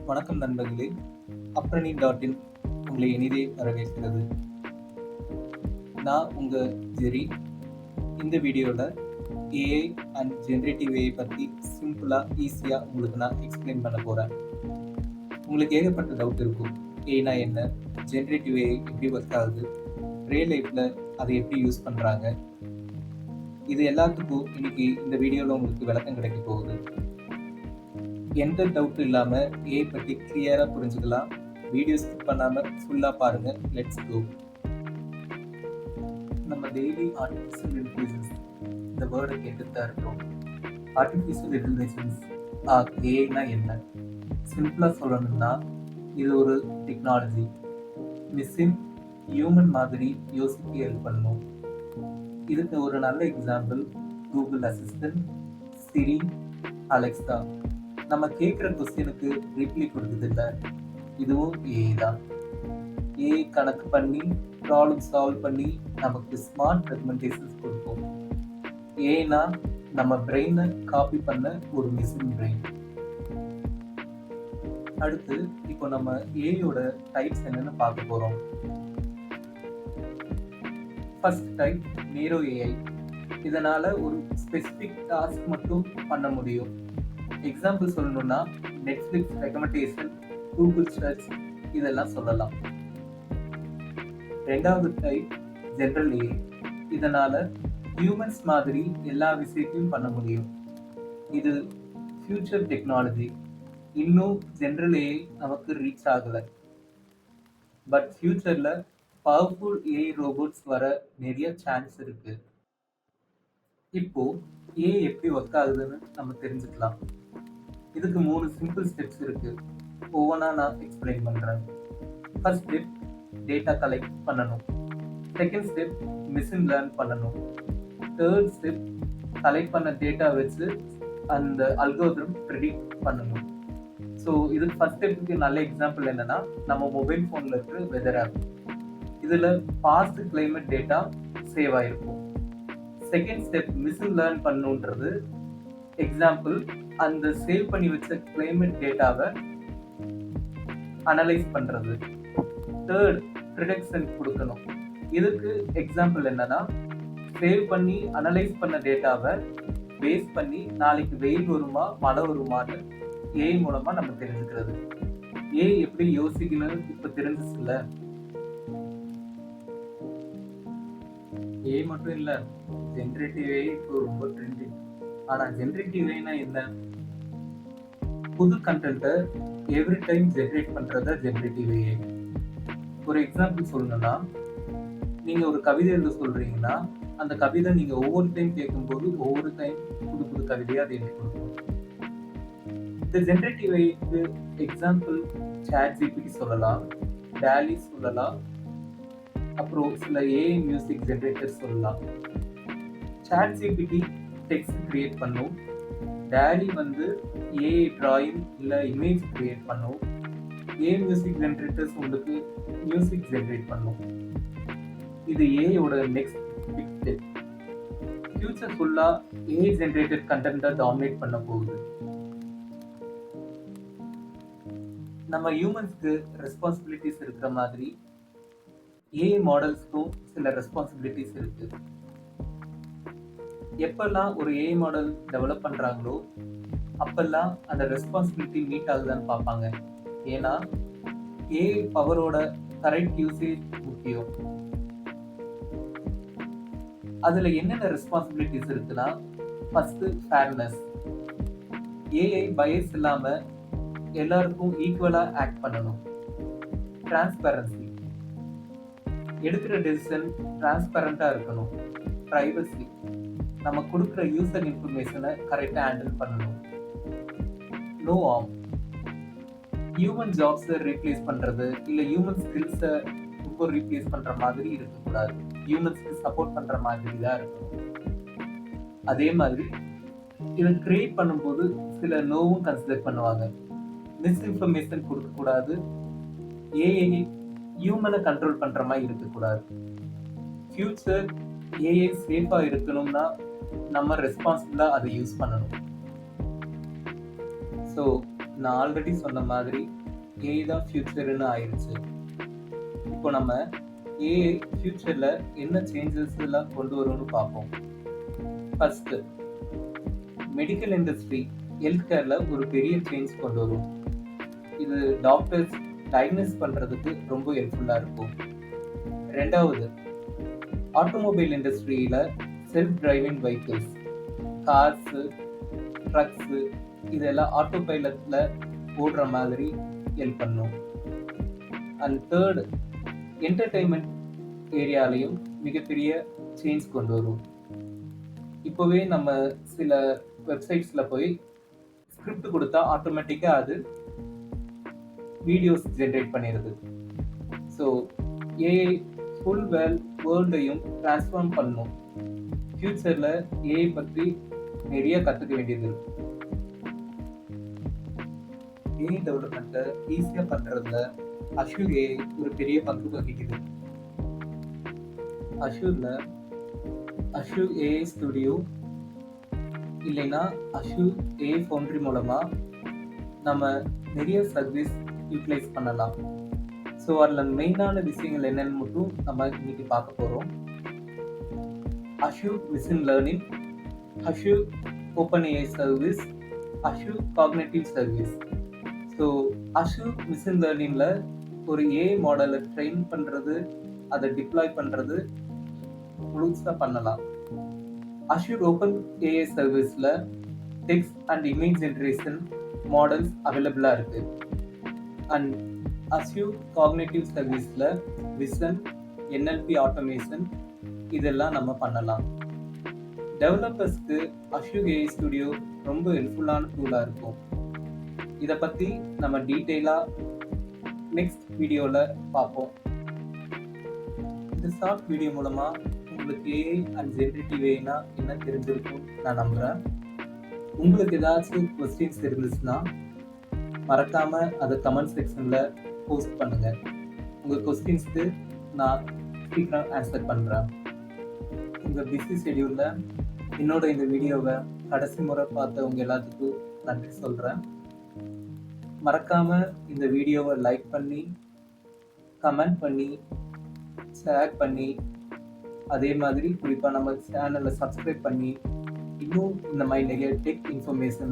வணக்கம் நண்பர்களே, Aprani.in உங்களை இனிதே வரவேற்கிறது. நான் உங்க ஜெரி. இந்த வீடியோவில் ஏஐ அண்ட் ஜென்ரேட்டிவ் ஏஐ பற்றி சிம்பிளாக ஈஸியாக உங்களுக்கு நான் எக்ஸ்பிளைன் பண்ண போகிறேன். உங்களுக்கு ஏகப்பட்ட டவுட் இருக்கும். ஏஐனா என்ன, ஜென்ரேட்டிவ் ஏஐ எப்படி ஒர்க் ஆகுது, ரியல் லைஃப்பில் அதை எப்படி யூஸ் பண்ணுறாங்க, இது எல்லாத்துக்கும் இன்னைக்கு இந்த வீடியோவில் உங்களுக்கு விளக்கம் கிடைக்க போகுது. எந்த டவுட்டும் இல்லாமல் ஏஐ பற்றி கிளியராக புரிஞ்சுக்கலாம். வீடியோ ஸ்கிப் பண்ணாமல் ஃபுல்லாக பாருங்கள். Let's go. நம்ம டெய்லி ஆர்டிஃபிஷியல் இன்டெலிஜென்ஸ் இந்த வேர்டை கேட்டுட்டு தான் இருக்கிறோம். ஆர்டிஃபிஷியல் இன்டெலிஜென்ஸ் ஏஐனா என்ன? சிம்பிளாக சொல்லணும்னா இது ஒரு டெக்னாலஜி. மிஷின் ஹியூமன் மாதிரி யோசிக்க ஹெல்ப் பண்ணணும். இதுக்கு ஒரு நல்ல எக்ஸாம்பிள் கூகுள் அசிஸ்டன்ட், சிரி, அலெக்ஸா. நம்ம கேட்குற கொஸ்டினுக்கு ரிப்ளை கொடுக்குதில்ல, இதுவும் ஏஐ தான். ஏஐ கணக்கு பண்ணி ப்ராப்ளம் சால்வ் பண்ணி நமக்கு ஸ்மார்ட் ரெக்கமெண்டேஷன்ஸ் கொடுப்போம். ஏஐனா நம்ம பிரெயினை காப்பி பண்ண ஒரு மிஷின் பிரெயின். அடுத்து இப்போ நம்ம ஏஐயோட டைப்ஸ் என்னன்னு பார்க்க போகிறோம். ஃபர்ஸ்ட் டைப் நேரோ ஏஐ. இதனால் ஒரு ஸ்பெசிஃபிக் டாஸ்க் மட்டும் பண்ண முடியும். எக்ஸாம்பிள் சொல்லணும்னா நெட்ஃப்ளிக்ஸ் ரெக்கமெண்டேஷன், கூகுள் சர்ச் இதெல்லாம் சொல்லலாம். ரெண்டாவது டைப் ஜென்ரல் ஏஐ. இதனால் ஹியூமன்ஸ் மாதிரி எல்லா விஷயத்தையும் பண்ண முடியும். இது ஃபியூச்சர் டெக்னாலஜி. இன்னும் ஜென்ரல் ஏஐ நமக்கு ரீச் ஆகலை. பட் ஃபியூச்சரில் பவர்ஃபுல் ஏஐ ரோபோட்ஸ் வர நிறைய சான்ஸ் இருக்கு. இப்போ ஏஐ எப்படி ஒர்க் ஆகுதுன்னு நம்ம தெரிஞ்சுக்கலாம். இதுக்கு 3 சிம்பிள் ஸ்டெப்ஸ் இருக்கு. ஒவ்வொன்றா நான் எக்ஸ்பிளைன் பண்றேன். ஃபர்ஸ்ட் ஸ்டெப் டேட்டா கலெக்ட் பண்ணணும். செகண்ட் ஸ்டெப் மிஷின் லேர்ன் பண்ணணும். தேர்ட் ஸ்டெப் கலெக்ட் பண்ண டேட்டா வச்சு அந்த அல்கோரிதம் ப்ரெடிக்ட் பண்ணணும். ஸோ இதுக்கு ஃபர்ஸ்ட் ஸ்டெப்புக்கு நல்ல எக்ஸாம்பிள் என்னன்னா நம்ம மொபைல் ஃபோனில் இருக்கிற வெதர் ஆப். இதில் பாஸ்ட் கிளைமேட் டேட்டா சேவ் ஆகிருக்கும். செகண்ட் ஸ்டெப் மிஷின் லேர்ன் பண்ணுன்றது எக்ஸாம்பிள் அந்த சேவ் பண்ணி வச்ச கிளைமேட் டேட்டாவை அனலைஸ் பண்ணுறது. தேர்ட் ப்ரிடிக்ஷன் கொடுக்கணும். இதுக்கு எக்ஸாம்பிள் என்னன்னா சேவ் பண்ணி அனலைஸ் பண்ண டேட்டாவை பேஸ் பண்ணி நாளைக்கு வெயில் வருமா மழை வருமான்னு ஏஐ மூலமாக நம்ம தெரிஞ்சுக்கிறது. ஏஐ எப்படி யோசிக்கணும்னு இப்போ தெரிஞ்சிச்சுல்ல. ஏஐ மட்டும் இல்லை, ஜென்ரேட்டிவ் ஏஐ இப்போ ரொம்ப ட்ரெண்டிங். ஆனால் ஜென்ரேட்டிவ் ஏஐனா என்ன? புது கண்டென்ட்டை எவ்ரி டைம் ஜென்ரேட் பண்ணுறத ஜென்ரேட்டிவ் ஏஐ. ஒரு எக்ஸாம்பிள் சொல்லணும்னா நீங்கள் ஒரு கவிதை எழுத சொல்கிறீங்கன்னா அந்த கவிதை நீங்கள் ஒவ்வொரு டைம் கேட்கும்போது ஒவ்வொரு டைம் புது புது கவிதையாக அது எழுதி கொடுக்கும். இந்த ஜென்ரேட்டிவ் ஏஐக்கு எக்ஸாம்பிள் ChatGPT சொல்லலாம், DALL-E சொல்லலாம், அப்புறம் சில ஏஐ மியூசிக் ஜென்ரேட்டர் சொல்லலாம். ChatGPT டெக்ஸ்ட் கிரியேட் பண்ணும், DALL-E வந்து ஏஐ டிராயிங் இல்லை இமேஜ் கிரியேட் பண்ணும், ஏஐ மியூசிக் ஜென்ரேட்டர்ஸ் உங்களுக்கு மியூசிக் ஜென்ரேட் பண்ணும். இது ஏஐயோட நெக்ஸ்ட் பிக் ஸ்டெப். ஃபியூச்சர் ஃபுல்லாக ஏஐ ஜென்ரேட்டட் கண்டென்ட்டை டாமினேட் பண்ண போகுது. நம்ம ஹியூமன்ஸ்க்கு ரெஸ்பான்சிபிலிட்டிஸ் இருக்கிற மாதிரி ஏஐ மாடல்ஸ்க்கும் சில ரெஸ்பான்சிபிலிட்டிஸ் இருக்கு. எப்பெல்லாம் ஒரு ஏஐ மாடல் டெவலப் பண்றாங்களோ அப்பெல்லாம் அந்த ரெஸ்பான்சிபிலிட்டி மீட் ஆகுதான்னு பார்ப்பாங்க. ஏன்னா ஏஐ பவரோட கரெக்ட் யூசேஜ் முக்கியம். அதுல என்னென்ன ரெஸ்பான்சிபிலிட்டிஸ் இருக்குன்னா ஃபர்ஸ்ட் ஃபேர்னஸ். ஏஐ பயஸ் இல்லாம எல்லாருக்கும் ஈக்குவலா ஆக்ட் பண்ணணும். டிரான்ஸ்பரன்சி, எடுக்கிற டெசிஷன் டிரான்ஸ்பரண்டா இருக்கணும். பிரைவசி, நம்ம கொடுக்குற யூசர் இன்ஃபர்மேஷனை கரெக்டாக ஹேண்டில் பண்ணணும். நோ ஆர்ம், ஹியூமன் ஜாப்ஸை ரீப்ளேஸ் பண்ணுறது இல்லை ஹியூமன் ஸ்கில்ஸை ரொம்ப ரீப்ளேஸ் பண்ணுற மாதிரி இருக்கக்கூடாது. ஹியூமன்ஸ்க்கு சப்போர்ட் பண்ணுற மாதிரி தான் இருக்கணும். அதே மாதிரி இதை கிரியேட் பண்ணும்போது சில நோவும் கன்சிடர் பண்ணுவாங்க. மிஸ்இன்ஃபர்மேஷன் கொடுக்கக்கூடாது. ஏஐ ஹியூமனை கண்ட்ரோல் பண்ணுற மாதிரி இருக்கக்கூடாது. ஃபியூச்சர் ஏஐ சேஃபாக இருக்கணும்னா நம்ம ரெஸ்பான்சிபிளாக அதை யூஸ் பண்ணணும். ஸோ நான் ஆல்ரெடி சொன்ன மாதிரி ஏஐ தான் ஃபியூச்சர்னு ஆயிடுச்சு. இப்போ நம்ம ஏஐ ஃபியூச்சரில் என்ன சேஞ்சஸ் எல்லாம் கொண்டு வரும்னு பார்ப்போம். ஃபர்ஸ்ட், மெடிக்கல் இண்டஸ்ட்ரி ஹெல்த் கேரில் ஒரு பெரிய சேஞ்ச் கொண்டு வரும். இது டாக்டர்ஸ் டயக்னோஸ் பண்ணுறதுக்கு ரொம்ப ஹெல்ப்ஃபுல்லாக இருக்கும். ரெண்டாவது, ஆட்டோமொபைல் இண்டஸ்ட்ரியில் self driving vehicles, cars, drugs இதெல்லாம் ஆட்டோ பைலட்டில் ஓடுற மாதிரி ஹெல்ப் பண்ணும். அண்ட் தேர்டு, என்டர்டெயின்மெண்ட் ஏரியாலையும் மிகப்பெரிய சேஞ்ச் கொண்டு வரும். இப்போவே நம்ம சில வெப்சைட்ஸில் போய் ஸ்கிரிப்ட் கொடுத்தா ஆட்டோமேட்டிக்காக அது வீடியோஸ் ஜென்ரேட் பண்ணிடுது. ஸோ ஏஐ ஃபுல் வேர்ல்டையும் ட்ரான்ஸ்ஃபார்ம் பண்ணும். ஃபியூச்சரில் ஏஐ பற்றி நிறைய கற்றுக்க வேண்டியது இருக்கு. ஏஐ டெவலப்மெண்ட்டை ஈஸியாக பண்ணுறதுல அஷூர் ஏஐ ஒரு பெரிய பங்கு வகிக்குது. அஷூரில் அஷூர் ஏஐ ஸ்டுடியோ இல்லைன்னா அஷூர் ஏஐ ஃபவுண்ட்ரி மூலமாக நம்ம நிறைய சர்வீஸ் யூட்டிலைஸ் பண்ணலாம். ஸோ அதில் மெயினான விஷயங்கள் என்னென்னு மட்டும் நம்ம இன்னைக்கு பார்க்க போகிறோம். Azure machine learning, Azure open AI service, Azure cognitive service. So Azure machine லேர்னிங்கில் ஒரு ஏஐ மாடலை ட்ரெயின் பண்ணுறது, அதை டிப்ளாய் பண்ணுறது முழுசாக பண்ணலாம். அஷூர் ஓப்பன் ஏஐ சர்வீஸில் text and image generation models அவைலபிளாக இருக்குது. அண்ட் அஷூர் காக்னிட்டிவ் சர்வீஸில் விசன், என்எல்பி ஆட்டோமேஷன் இதெல்லாம் நம்ம பண்ணலாம். டெவலப்பர்ஸ்க்கு அஷூர் ஏஐ ஸ்டுடியோ ரொம்ப ஹெல்ப்ஃபுல்லான டூலாக இருக்கும். இதை பற்றி நம்ம டீட்டெயிலாக நெக்ஸ்ட் வீடியோவில் பார்ப்போம். இந்த ஷார்ட் வீடியோ மூலமாக உங்களுக்கு ஏஐ அண்ட் ஜென்ரேட்டிவ் ஏஐனா என்ன தெரிஞ்சிருக்கும் நான் நம்புகிறேன். உங்களுக்கு ஏதாச்சும் கொஸ்டின்ஸ் இருந்துச்சுன்னா மறக்காமல் அதை கமெண்ட் செக்ஷனில் போஸ்ட் பண்ணுங்கள். உங்கள் கொஸ்டின்ஸ்க்கு நான் சீக்கிரம் ஆன்சர் பண்ணுறேன். உங்கள் பிஸி ஷெடியூலில் என்னோட இந்த வீடியோவை கடைசி முறை பார்த்தவங்க எல்லாத்துக்கும் நன்றி சொல்கிறேன். மறக்காமல் இந்த வீடியோவை லைக் பண்ணி, கமெண்ட் பண்ணி, ஷேர் பண்ணி, அதே மாதிரி குறிப்பாக நம்ம சேனலை சப்ஸ்கிரைப் பண்ணி இன்னும் இந்த மாதிரி நிறைய டெக் இன்ஃபர்மேஷன்